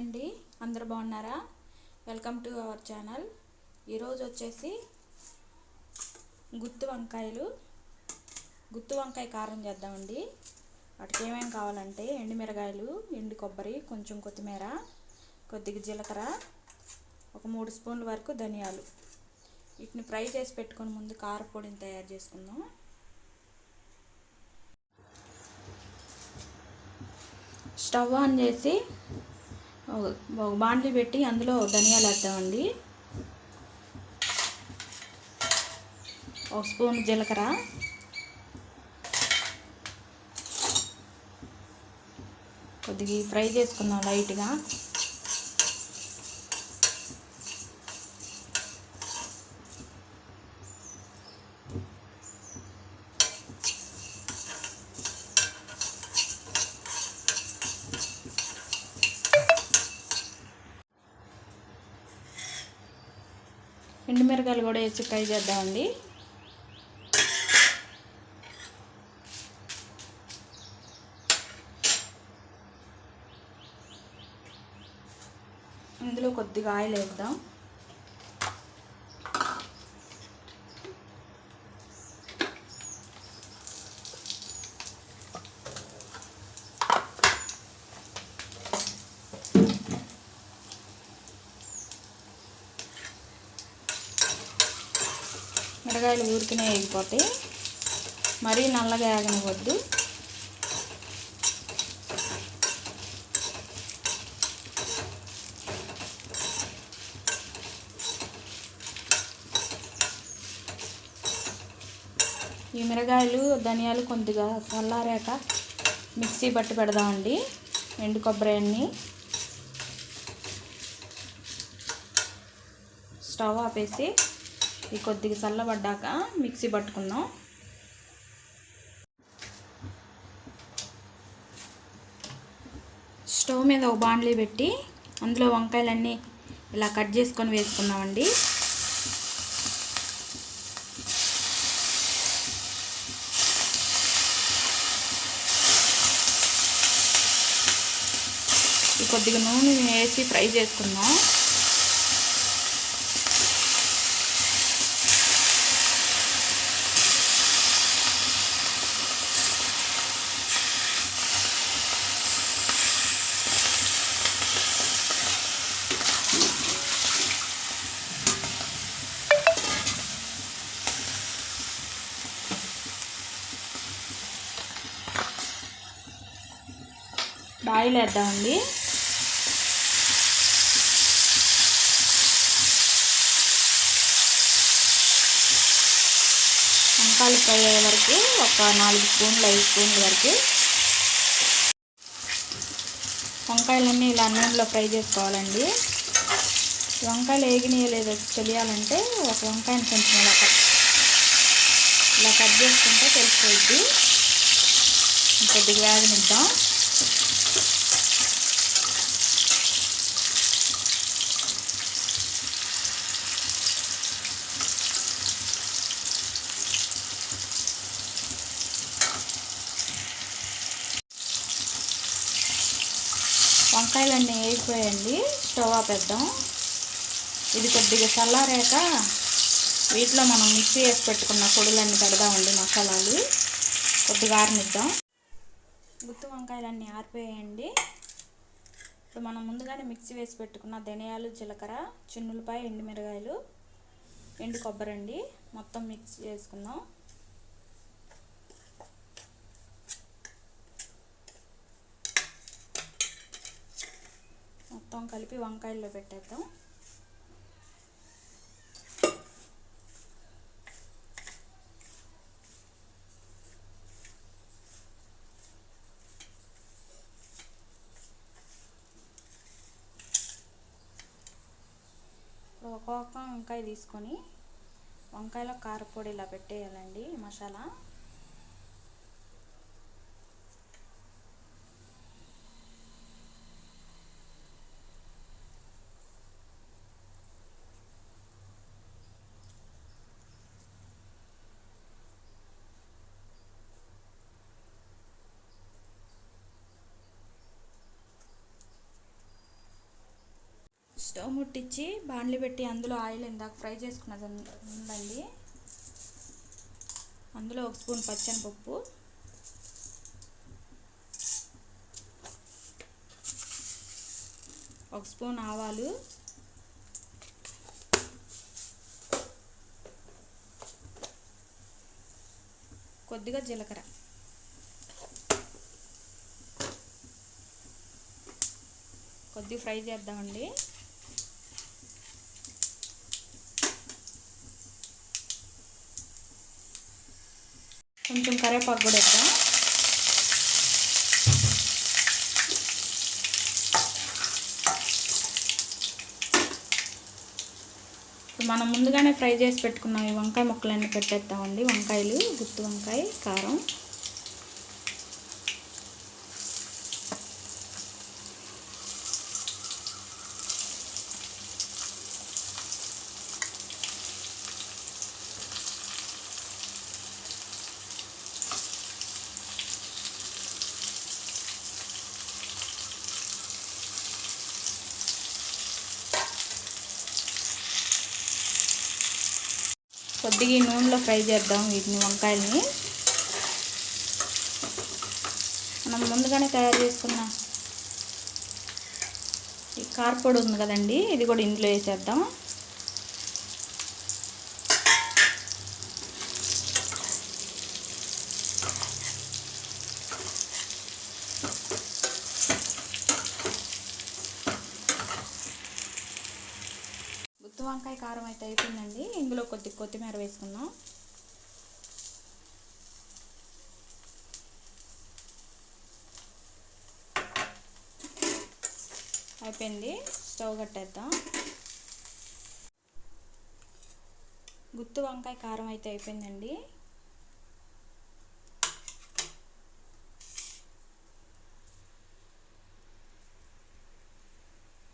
అండి, అందరూ బాగున్నారా? Welcome to our channel. ఈరోజు వచ్చేసి గుత్తి వంకాయ కారం చేద్దామండి. వాటికి ఏమేమి కావాలంటే ఎండుమిరగాయలు, ఎండు కొబ్బరి, కొంచెం కొత్తిమీర, కొద్దిగా జీలకర్ర, ఒక 3 స్పూన్ల వరకు ధనియాలు. వీటిని ఫ్రై చేసి పెట్టుకొని ముందు కారపొడిని తయారు చేసుకుందాం. స్టవ్ ఆన్ చేసి ఒక బాండ్లీ పెట్టి అందులో ధనియాలు వేద్దామండి. 1 స్పూన్ జీలకర్ర, కొద్దిగా ఫ్రై చేసుకుందాం లైట్గా. ఎండుమిరకాయలు కూడా వేసి ఫ్రై చేద్దామండి. ఇందులో కొద్దిగా ఆయిల్ వేద్దాం. మిరగాయలు ఊరికినే వేగిపోతాయి, మరీ నల్లగా వేగనివ్వద్దు. ఈ మిరగాయలు ధనియాలు కొద్దిగా చల్లారాక మిక్సీ పట్టి పెడదామండి. ఎండు కొబ్బరి అన్నీ స్టవ్ ఆపేసి ఈ కొద్దిగా చల్లబడ్డాక మిక్సీ పట్టుకుందాం. స్టవ్ మీద ఒక బాండ్లీ పెట్టి అందులో వంకాయలన్నీ ఇలా కట్ చేసుకొని వేసుకుందామండి. కొద్దిగా నూనె వేసి ఫ్రై చేసుకుందాం. ఆయిల్ వేద్దామండి. వంకాయలు ఫ్రై అయ్యే వరకు ఒక 4 స్పూన్లు 5 స్పూన్ల వరకు వంకాయలన్నీ ఇలా నూనెలో ఫ్రై చేసుకోవాలండి. వంకాయలు వేగినాయో లేదో తెలియాలంటే ఒక వంకాయని కొంచెం ఇలా కట్ చేసుకుంటే తెలిసిపోద్ది. కొద్దిగా వేగనిద్దాం. వంకాయలన్నీ వేగిపోయండి. స్టవ్ ఆపేద్దాం. ఇది కొద్దిగా చల్లారాక వీటిలో మనం మిక్సీ వేసి పెట్టుకున్న పొడులన్నీ పెడదామండి. మసాలాలు కొద్దిగా ఆరనిద్దాం. గుత్తి వంకాయలన్నీ ఆరిపోయాయండి. ఇప్పుడు మనం ముందుగానే మిక్సీ వేసి పెట్టుకున్న ధనియాలు, జీలకర్ర, చిన్నులపాయ, ఎండుమిరగాయలు, ఎండు కొబ్బరి అండి మొత్తం మిక్స్ చేసుకుందాం. మొత్తం కలిపి వంకాయల్లో పెట్టేద్దాం. ఇప్పుడు ఒక్కొక్క వంకాయ తీసుకొని వంకాయలో కారపొడి ఇలా పెట్టేయాలండి. మసాలా స్టవ్ ముట్టించి బాండ్లీ పెట్టి అందులో ఆయిల్ ఇందాక ఫ్రై చేసుకున్నది ఉందండి. అందులో 1 స్పూన్ పచ్చెనపప్పు, 1 స్పూన్ ఆవాలు, కొద్దిగా జీలకర్ర, కొద్దిగా ఫ్రై చేద్దామండి. కొంచెం కరివేపాకు కూడా వేద్దాం. మనం ముందుగానే ఫ్రై చేసి పెట్టుకున్నాం ఈ వంకాయ ముక్కలన్నీ పెట్టేద్దామండి. వంకాయలు, గుత్తి వంకాయ, కారం, కొద్దిగా ఈ నూనెలో ఫ్రై చేద్దాం వీటిని, వంకాయలని. మనం ముందుగానే తయారు చేసుకున్న ఈ కారపొడి ఉంది కదండి, ఇది కూడా ఇందులో వేసేద్దాం. గుత్తి వంకాయ కారం అయితే అయిపోయిందండి. ఇందులో కొద్దిగా కొత్తిమీర వేసుకుందాం. అయిపోయింది, స్టవ్ కట్టేద్దాం. గుత్తి వంకాయ కారం అయితే అయిపోయిందండి.